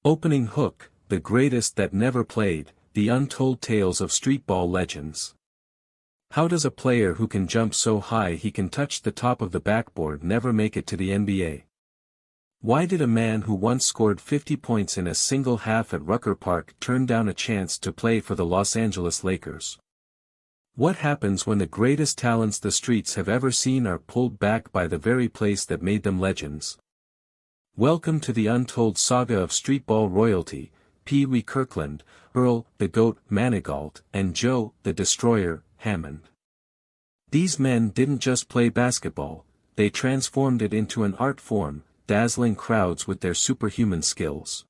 Opening hook, the greatest that never played, the untold tales of streetball legends. How does a player who can jump so high he can touch the top of the backboard never make it to the NBA? Why did a man who once scored 50 points in a single half at Rucker Park turn down a chance to play for the Los Angeles Lakers? What happens when the greatest talents the streets have ever seen are pulled back by the very place that made them legends? Welcome to the untold saga of streetball royalty, Pee Wee Kirkland, Earl, the GOAT, Manigault, and Joe, the Destroyer, Hammond. These men didn't just play basketball, they transformed it into an art form, dazzling crowds with their superhuman skills.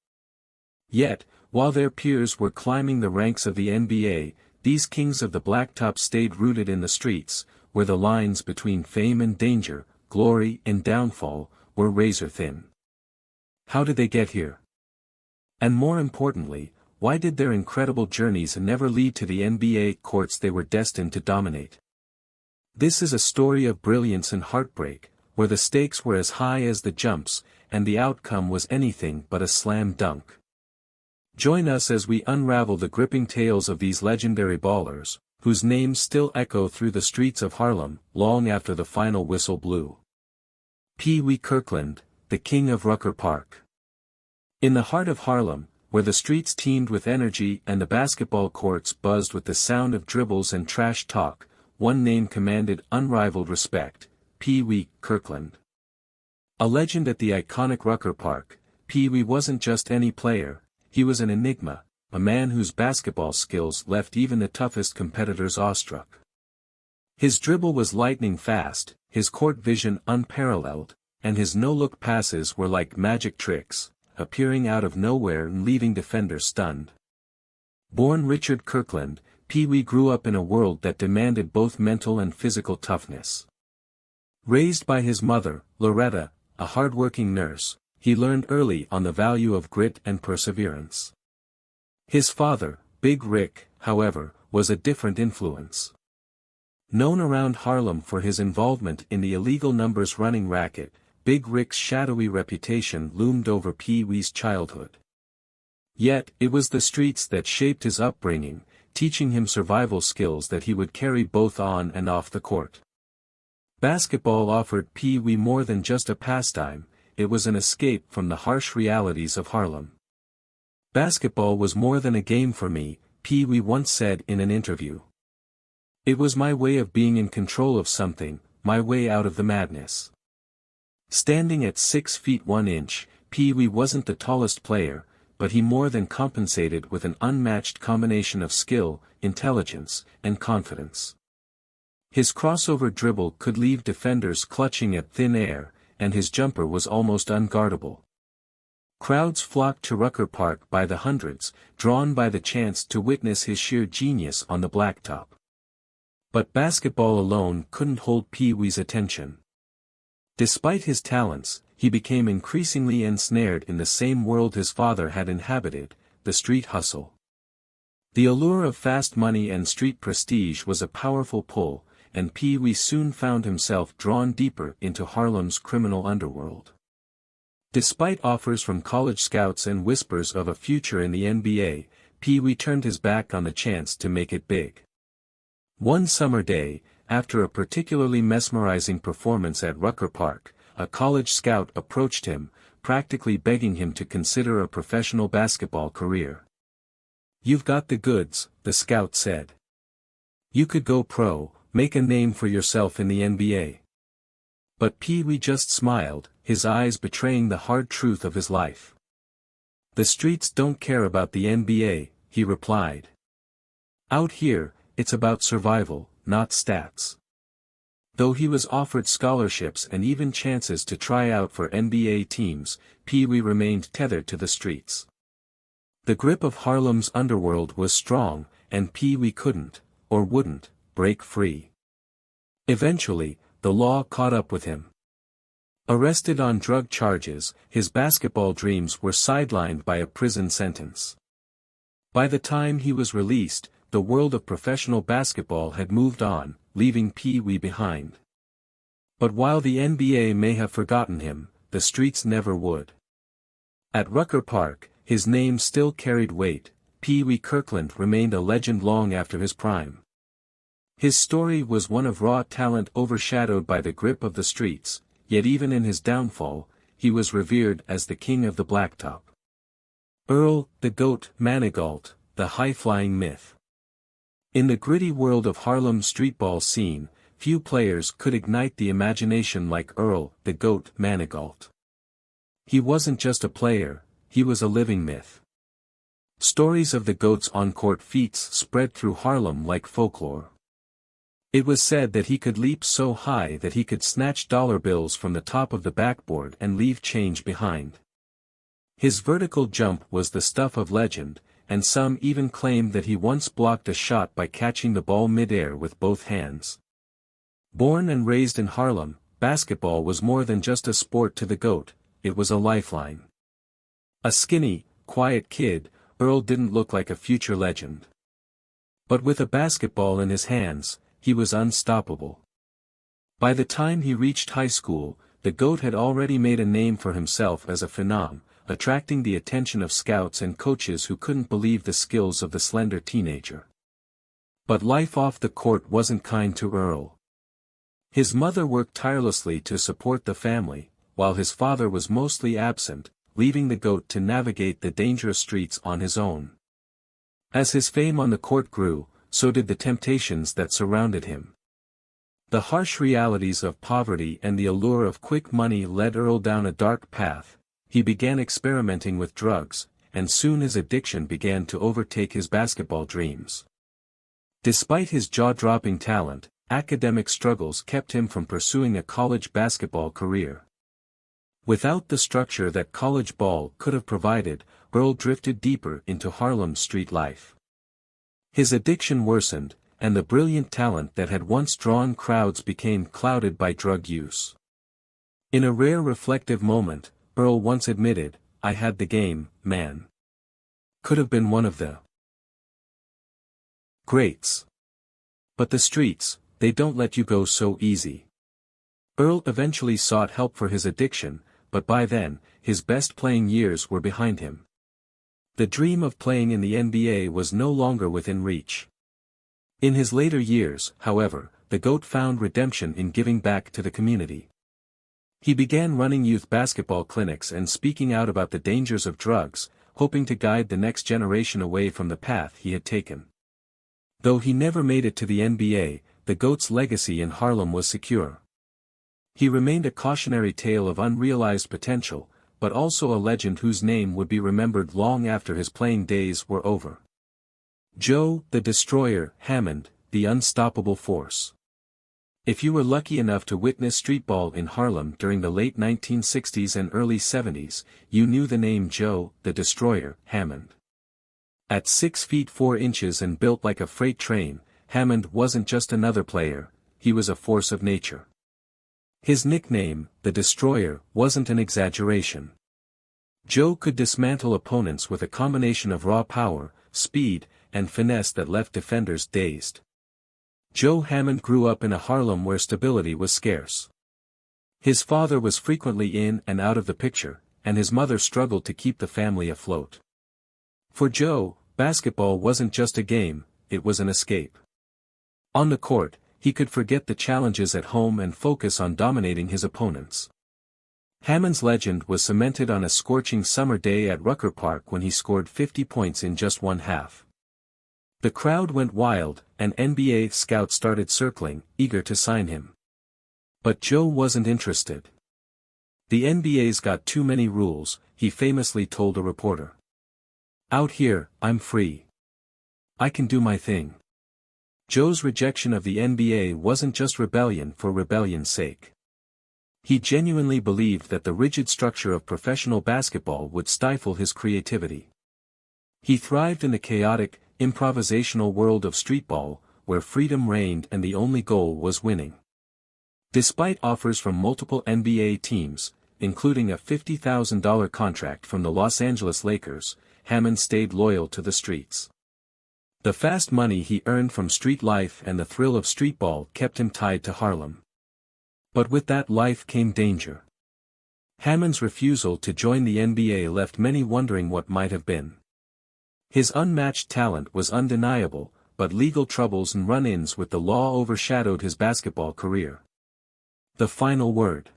Yet, while their peers were climbing the ranks of the NBA, these kings of the blacktop stayed rooted in the streets, where the lines between fame and danger, glory and downfall, were razor-thin. How did they get here? And more importantly, why did their incredible journeys never lead to the NBA courts they were destined to dominate? This is a story of brilliance and heartbreak, where the stakes were as high as the jumps, and the outcome was anything but a slam dunk. Join us as we unravel the gripping tales of these legendary ballers, whose names still echo through the streets of Harlem, long after the final whistle blew. Pee Wee Kirkland, the king of Rucker Park. In the heart of Harlem, where the streets teemed with energy and the basketball courts buzzed with the sound of dribbles and trash talk, one name commanded unrivaled respect: Pee Wee Kirkland. A legend at the iconic Rucker Park, Pee Wee wasn't just any player, he was an enigma, a man whose basketball skills left even the toughest competitors awestruck. His dribble was lightning fast, his court vision unparalleled, and his no-look passes were like magic tricks, appearing out of nowhere and leaving defenders stunned. Born Richard Kirkland, Pee Wee grew up in a world that demanded both mental and physical toughness. Raised by his mother, Loretta, a hard-working nurse, he learned early on the value of grit and perseverance. His father, Big Rick, however, was a different influence. Known around Harlem for his involvement in the illegal numbers running racket, Big Rick's shadowy reputation loomed over Pee Wee's childhood. Yet, it was the streets that shaped his upbringing, teaching him survival skills that he would carry both on and off the court. Basketball offered Pee Wee more than just a pastime, it was an escape from the harsh realities of Harlem. Basketball was more than a game for me, Pee Wee once said in an interview. It was my way of being in control of something, my way out of the madness. Standing at 6 feet 1 inch, Pee Wee wasn't the tallest player, but he more than compensated with an unmatched combination of skill, intelligence, and confidence. His crossover dribble could leave defenders clutching at thin air, and his jumper was almost unguardable. Crowds flocked to Rucker Park by the hundreds, drawn by the chance to witness his sheer genius on the blacktop. But basketball alone couldn't hold Pee Wee's attention. Despite his talents, he became increasingly ensnared in the same world his father had inhabited, the street hustle. The allure of fast money and street prestige was a powerful pull, and Pee Wee soon found himself drawn deeper into Harlem's criminal underworld. Despite offers from college scouts and whispers of a future in the NBA, Pee Wee turned his back on the chance to make it big. One summer day, after a particularly mesmerizing performance at Rucker Park, a college scout approached him, practically begging him to consider a professional basketball career. "You've got the goods," the scout said. "You could go pro, make a name for yourself in the NBA." But Pee Wee just smiled, his eyes betraying the hard truth of his life. "The streets don't care about the NBA," he replied. "Out here, it's about survival, not stats." Though he was offered scholarships and even chances to try out for NBA teams, Pee Wee remained tethered to the streets. The grip of Harlem's underworld was strong, and Pee Wee couldn't, or wouldn't, break free. Eventually, the law caught up with him. Arrested on drug charges, his basketball dreams were sidelined by a prison sentence. By the time he was released, the world of professional basketball had moved on, leaving Pee Wee behind. But while the NBA may have forgotten him, the streets never would. At Rucker Park, his name still carried weight. Pee Wee Kirkland remained a legend long after his prime. His story was one of raw talent overshadowed by the grip of the streets, yet even in his downfall, he was revered as the king of the blacktop. Earl, the Goat, Manigault, the high-flying myth. In the gritty world of Harlem's streetball scene, few players could ignite the imagination like Earl, the Goat, Manigault. He wasn't just a player, he was a living myth. Stories of the Goat's on-court feats spread through Harlem like folklore. It was said that he could leap so high that he could snatch dollar bills from the top of the backboard and leave change behind. His vertical jump was the stuff of legend, and some even claimed that he once blocked a shot by catching the ball mid-air with both hands. Born and raised in Harlem, basketball was more than just a sport to the Goat, it was a lifeline. A skinny, quiet kid, Earl didn't look like a future legend. But with a basketball in his hands, he was unstoppable. By the time he reached high school, the Goat had already made a name for himself as a phenom, attracting the attention of scouts and coaches who couldn't believe the skills of the slender teenager. But life off the court wasn't kind to Earl. His mother worked tirelessly to support the family, while his father was mostly absent, leaving the Goat to navigate the dangerous streets on his own. As his fame on the court grew, so did the temptations that surrounded him. The harsh realities of poverty and the allure of quick money led Earl down a dark path. He began experimenting with drugs, and soon his addiction began to overtake his basketball dreams. Despite his jaw-dropping talent, academic struggles kept him from pursuing a college basketball career. Without the structure that college ball could have provided, Earl drifted deeper into Harlem's street life. His addiction worsened, and the brilliant talent that had once drawn crowds became clouded by drug use. In a rare reflective moment, Earl once admitted, "I had the game, man. Could have been one of the greats. But the streets, they don't let you go so easy." Earl eventually sought help for his addiction, but by then, his best playing years were behind him. The dream of playing in the NBA was no longer within reach. In his later years, however, the Goat found redemption in giving back to the community. He began running youth basketball clinics and speaking out about the dangers of drugs, hoping to guide the next generation away from the path he had taken. Though he never made it to the NBA, the Goat's legacy in Harlem was secure. He remained a cautionary tale of unrealized potential, but also a legend whose name would be remembered long after his playing days were over. Joe, the Destroyer, Hammond, the unstoppable force. If you were lucky enough to witness streetball in Harlem during the late 1960s and early 70s, you knew the name Joe, the Destroyer, Hammond. At 6 feet 4 inches and built like a freight train, Hammond wasn't just another player, he was a force of nature. His nickname, the Destroyer, wasn't an exaggeration. Joe could dismantle opponents with a combination of raw power, speed, and finesse that left defenders dazed. Joe Hammond grew up in a Harlem where stability was scarce. His father was frequently in and out of the picture, and his mother struggled to keep the family afloat. For Joe, basketball wasn't just a game, it was an escape. On the court, he could forget the challenges at home and focus on dominating his opponents. Hammond's legend was cemented on a scorching summer day at Rucker Park when he scored 50 points in just one half. The crowd went wild, and NBA scouts started circling, eager to sign him. But Joe wasn't interested. "The NBA's got too many rules," he famously told a reporter. "Out here, I'm free. I can do my thing." Joe's rejection of the NBA wasn't just rebellion for rebellion's sake. He genuinely believed that the rigid structure of professional basketball would stifle his creativity. He thrived in the chaotic, improvisational world of streetball, where freedom reigned and the only goal was winning. Despite offers from multiple NBA teams, including a $50,000 contract from the Los Angeles Lakers, Hammond stayed loyal to the streets. The fast money he earned from street life and the thrill of streetball kept him tied to Harlem. But with that life came danger. Hammond's refusal to join the NBA left many wondering what might have been. His unmatched talent was undeniable, but legal troubles and run-ins with the law overshadowed his basketball career. The final word.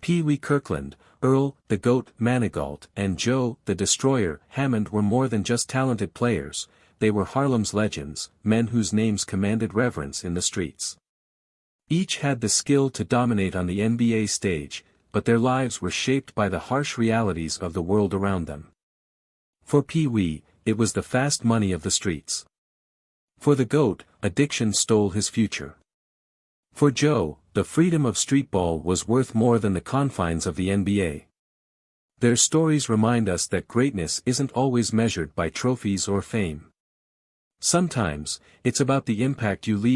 Pee Wee Kirkland, Earl, the GOAT, Manigault, and Joe, the Destroyer, Hammond were more than just talented players, they were Harlem's legends, men whose names commanded reverence in the streets. Each had the skill to dominate on the NBA stage, but their lives were shaped by the harsh realities of the world around them. For Pee Wee, it was the fast money of the streets. For the GOAT, addiction stole his future. For Joe, the freedom of streetball was worth more than the confines of the NBA. Their stories remind us that greatness isn't always measured by trophies or fame. Sometimes, it's about the impact you leave